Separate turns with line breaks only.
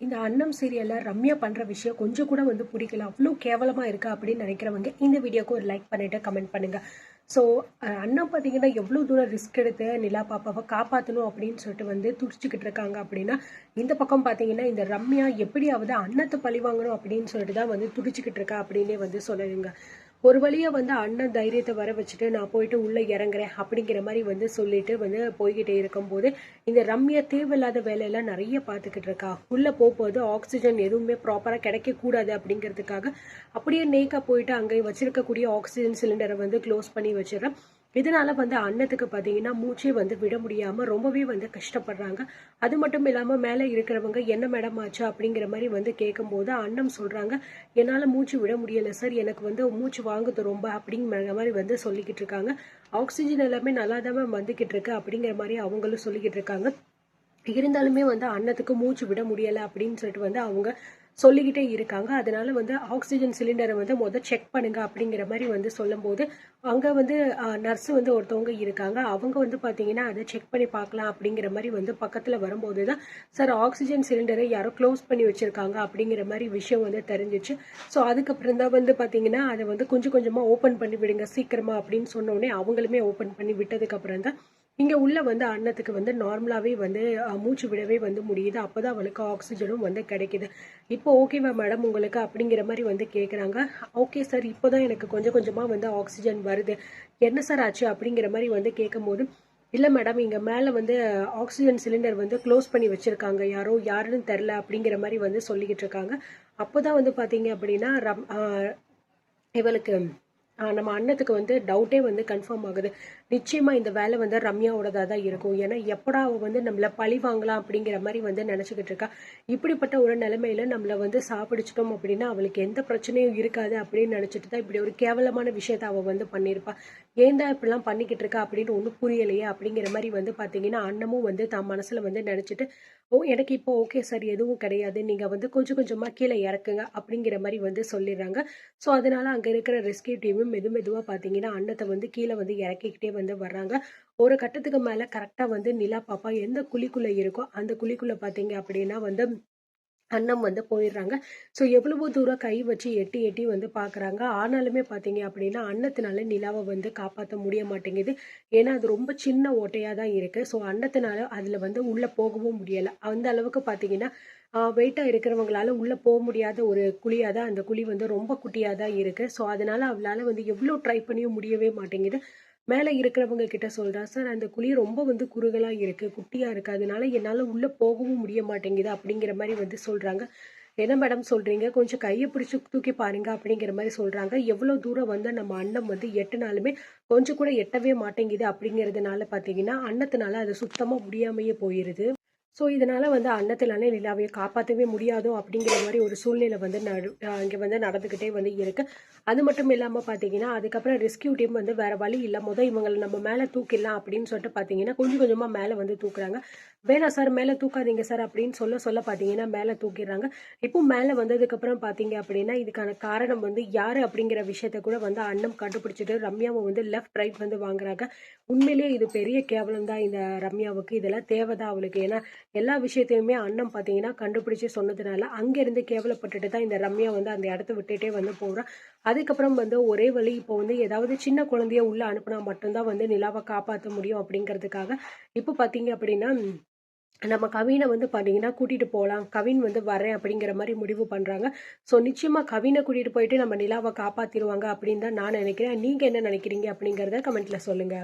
இந்த அன்னம் சீரியல்ல ரம்யா பண்ற விஷயம் கொஞ்சம் கூட வந்து பிடிக்கல, அவ்வளோ கேவலமா இருக்கு அப்படின்னு நினைக்கிறவங்க இந்த வீடியோக்கு ஒரு லைக் பண்ணிட்டு கமெண்ட் பண்ணுங்க. ஸோ அண்ணா பார்த்தீங்கன்னா எவ்வளோ தூரம் ரிஸ்க் எடுத்து நிலா பாப்பாவை காப்பாற்றணும் அப்படின்னு சொல்லிட்டு வந்து துடிச்சுக்கிட்டு இருக்காங்க அப்படின்னா, இந்த பக்கம் பார்த்தீங்கன்னா இந்த ரம்யா எப்படியாவது அன்னத்தை பழி வாங்கணும் அப்படின்னு சொல்லிட்டு தான் வந்து துடிச்சுக்கிட்டு இருக்கா அப்படின்னே வந்து சொல்லலுங்க. ஒரு வழியா வந்து அண்ணன் தைரியத்தை வர வச்சுட்டு நான் போயிட்டு உள்ள இறங்குறேன் அப்படிங்கிற மாதிரி வந்து சொல்லிட்டு வந்து போய்கிட்டே இருக்கும்போது இந்த ரம்யா தேவையில்லாத வேலையெல்லாம் நிறைய பார்த்துக்கிட்டு இருக்கா. உள்ள போகும்போது ஆக்சிஜன் எதுவுமே ப்ராப்பரா கிடைக்க கூடாது அப்படிங்கிறதுக்காக அப்படியே நேக்கா போயிட்டு அங்கே வச்சிருக்கக்கூடிய ஆக்சிஜன் சிலிண்டரை வந்து க்ளோஸ் பண்ணி வச்சிடறேன். இதனால வந்து அன்னத்துக்கு பார்த்தீங்கன்னா மூச்சே வந்து விட முடியாம ரொம்பவே வந்து கஷ்டப்படுறாங்க. அது மட்டும் இல்லாம மேலே இருக்கிறவங்க என்ன மேடம் ஆச்சு அப்படிங்கிற மாதிரி வந்து கேட்கும்போது அண்ணம் சொல்றாங்க, என்னால் மூச்சு விட முடியல சார், எனக்கு வந்து மூச்சு வாங்குது ரொம்ப அப்படிங்கிற மாதிரி வந்து சொல்லிக்கிட்டு இருக்காங்க. ஆக்சிஜன் எல்லாமே நல்லா தான் வந்துக்கிட்டு இருக்கு அப்படிங்கிற மாதிரி அவங்களும் சொல்லிக்கிட்டு இருக்காங்க. இருந்தாலுமே வந்து அன்னத்துக்கு மூச்சு விட முடியலை அப்படின்னு சொல்லிட்டு வந்து அவங்க சொல்லிக்கிட்டே இருக்காங்க. அதனால வந்து ஆக்சிஜன் சிலிண்டரை வந்து செக் பண்ணுங்க அப்படிங்கிற மாதிரி வந்து சொல்லும்போது அங்கே வந்து நர்ஸ் வந்து ஒருத்தவங்க இருக்காங்க. அவங்க வந்து பார்த்தீங்கன்னா அதை செக் பண்ணி பார்க்கலாம் அப்படிங்கிற மாதிரி வந்து பக்கத்தில் வரும்போது தான் சார் ஆக்சிஜன் சிலிண்டரை யாரோ க்ளோஸ் பண்ணி வச்சுருக்காங்க அப்படிங்கிற மாதிரி விஷயம் வந்து தெரிஞ்சிச்சு. ஸோ அதுக்கப்புறம் தான் வந்து பார்த்தீங்கன்னா அதை வந்து கொஞ்சம் கொஞ்சமாக ஓப்பன் பண்ணி விடுங்க சீக்கிரமா அப்படின்னு சொன்னோடனே அவங்களுமே ஓப்பன் பண்ணி விட்டதுக்கப்புறம் தான் இங்கே உள்ள வந்து அன்னத்துக்கு வந்து நார்மலாகவே வந்து மூச்சு விடவே வந்து முடியுது. அப்போ தான் அவளுக்கு ஆக்சிஜனும் வந்து கிடைக்குது. இப்போ ஓகேவா மேடம் உங்களுக்கு அப்படிங்கிற மாதிரி வந்து கேட்குறாங்க. ஓகே சார், இப்போ தான் எனக்கு கொஞ்சம் கொஞ்சமாக வந்து ஆக்சிஜன் வருது, என்ன சார் ஆச்சு அப்படிங்கிற மாதிரி வந்து கேட்கும்போது, இல்லை மேடம் இங்கே மேலே வந்து ஆக்சிஜன் சிலிண்டர் வந்து க்ளோஸ் பண்ணி வச்சுருக்காங்க, யாருன்னு தெரில அப்படிங்கிற மாதிரி வந்து சொல்லிக்கிட்டு இருக்காங்க. அப்போ தான் வந்து பார்த்தீங்க அப்படின்னா இவளுக்கு நம்ம அண்ணத்துக்கு வந்து டவுட்டே வந்து கன்ஃபார்ம் ஆகுது. நிச்சயமா இந்த வேலை வந்து ரம்யாவோடதா தான் இருக்கும். ஏன்னா எப்படா அவ வந்து நம்மள பழி வாங்கலாம் அப்படிங்கிற மாதிரி வந்து நினைச்சுக்கிட்டு இருக்கா. இப்படிப்பட்ட ஒரு நிலைமையில நம்மள வந்து சாப்பிடிச்சிட்டோம் அப்படின்னா அவளுக்கு எந்த பிரச்சனையும் இருக்காது அப்படின்னு நினைச்சிட்டு தான் இப்படி ஒரு கேவலமான விஷயத்த அவ வந்து பண்ணியிருப்பா. ஏன்டா இப்படிலாம் பண்ணிக்கிட்டு இருக்கா அப்படின்னு ஒன்றும் புரியலையே அப்படிங்கிற மாதிரி வந்து பார்த்தீங்கன்னா அண்ணமும் வந்து தான் மனசுல வந்து நினைச்சிட்டு, ஓ எனக்கு இப்போ ஓகே சார், எதுவும் கிடையாது, நீங்க வந்து கொஞ்சம் கொஞ்சமா கீழே இறக்குங்க அப்படிங்கிற மாதிரி வந்து சொல்லிடுறாங்க. ஸோ அதனால அங்கே இருக்கிற ரெஸ்கியூ டீமும் மெதுவாக பார்த்தீங்கன்னா அன்னத்தை வந்து கீழே வந்து இறக்கிக்கிட்டே வந்து வர்றாங்க. ஒரு கட்டத்துக்கு மேலே கரெக்டாக வந்து நிலா பாப்பா எந்த குழிக்குள்ளே இருக்கோ அந்த குழிக்குள்ளே பார்த்தீங்க அப்படின்னா வந்து அன்னம் வந்து போயிடுறாங்க. ஸோ எவ்வளவோ தூரம் கை வச்சு எட்டி எட்டி வந்து பார்க்குறாங்க. ஆனாலுமே பார்த்தீங்க அப்படின்னா அன்னத்தினால நிலாவை வந்து காப்பாற்ற முடிய மாட்டேங்குது. ஏன்னா அது ரொம்ப சின்ன ஓட்டையாக தான் இருக்குது. ஸோ அன்னத்தினால அதில் வந்து உள்ளே போகவும் முடியலை. அந்த அளவுக்கு பார்த்தீங்கன்னா வெயிட்டாக இருக்கிறவங்களால உள்ளே போக முடியாத ஒரு குழியாக தான் அந்த குழி வந்து ரொம்ப குட்டியாக தான் இருக்குது. ஸோ அதனால அவளால் வந்து எவ்வளோ ட்ரை பண்ணியும் முடியவே மாட்டேங்குது. மேலே இருக்கிறவங்க கிட்ட சொல்றா, சார் அந்த குழி ரொம்ப வந்து குறுகலா இருக்கு, குட்டியா இருக்கு, அதனால என்னால உள்ள போகவும் முடிய மாட்டேங்குது அப்படிங்கிற மாதிரி வந்து சொல்றாங்க. என்ன மேடம் சொல்றீங்க, கொஞ்சம் கையை பிடிச்சி தூக்கி பாருங்க அப்படிங்கிற மாதிரி சொல்றாங்க. எவ்வளவு தூரம் வந்து நம்ம அன்னம் வந்து எட்டுனாலுமே கொஞ்சம் கூட எட்டவே மாட்டேங்குது அப்படிங்கிறதுனால பார்த்தீங்கன்னா அன்னத்தினால அது சுத்தமா முடியாமையே போயிருது. ஸோ இதனால வந்து அன்னத்தினாலே நிலாவைய காப்பாற்றவே முடியாதோ அப்படிங்கிற மாதிரி ஒரு சூழ்நிலை வந்து இங்கே வந்து நடந்துக்கிட்டே வந்து இருக்கு. அது மட்டும் இல்லாமல் பார்த்தீங்கன்னா அதுக்கப்புறம் ரெஸ்கியூ டீம் வந்து வேற வழி இல்லை, இவங்களை நம்ம மேலே தூக்கிடலாம் அப்படின்னு சொல்லிட்டு பார்த்தீங்கன்னா கொஞ்சம் கொஞ்சமாக மேலே வந்து தூக்குறாங்க. வேணாம் சார் மேலே தூக்காதீங்க சார் அப்படின்னு சொல்ல பார்த்தீங்கன்னா மேலே தூக்கிடுறாங்க. இப்போ மேலே வந்ததுக்கப்புறம் பார்த்தீங்க அப்படின்னா இதுக்கான காரணம் வந்து யார் அப்படிங்கிற விஷயத்த கூட வந்து அன்னம் கண்டுபிடிச்சிட்டு ரம்யாவை வந்து லெஃப்ட் ரைட் வந்து வாங்குறாங்க. உண்மையிலேயே இது பெரிய கேவலம் தான் இந்த ரம்யாவுக்கு, இதெல்லாம் தேவைதான் அவளுக்கு. ஏன்னா எல்லா விஷயத்தையுமே அண்ணன் பார்த்தீங்கன்னா கண்டுபிடிச்சு சொன்னதுனால அங்கேருந்து கேவலப்பட்டுட்டு தான் இந்த ரம்யா வந்து அந்த இடத்த விட்டுட்டே வந்து போகிறான். அதுக்கப்புறம் வந்து ஒரே வழி இப்போ வந்து ஏதாவது சின்ன குழந்தைய உள்ள அனுப்புனா மட்டும்தான் வந்து நிலாவை காப்பாற்ற முடியும் அப்படிங்கிறதுக்காக இப்போ பார்த்தீங்க அப்படின்னா நம்ம கவினை வந்து பார்த்தீங்கன்னா கூட்டிட்டு போகலாம், கவின் வந்து வரேன் அப்படிங்கிற மாதிரி முடிவு பண்ணுறாங்க. ஸோ நிச்சயமாக கவினை கூட்டிட்டு போயிட்டு நம்ம நிலாவை காப்பாற்றிடுவாங்க அப்படின்னு தான் நான் நினைக்கிறேன். நீங்கள் என்ன நினைக்கிறீங்க அப்படிங்கிறத கமெண்ட்ல சொல்லுங்க.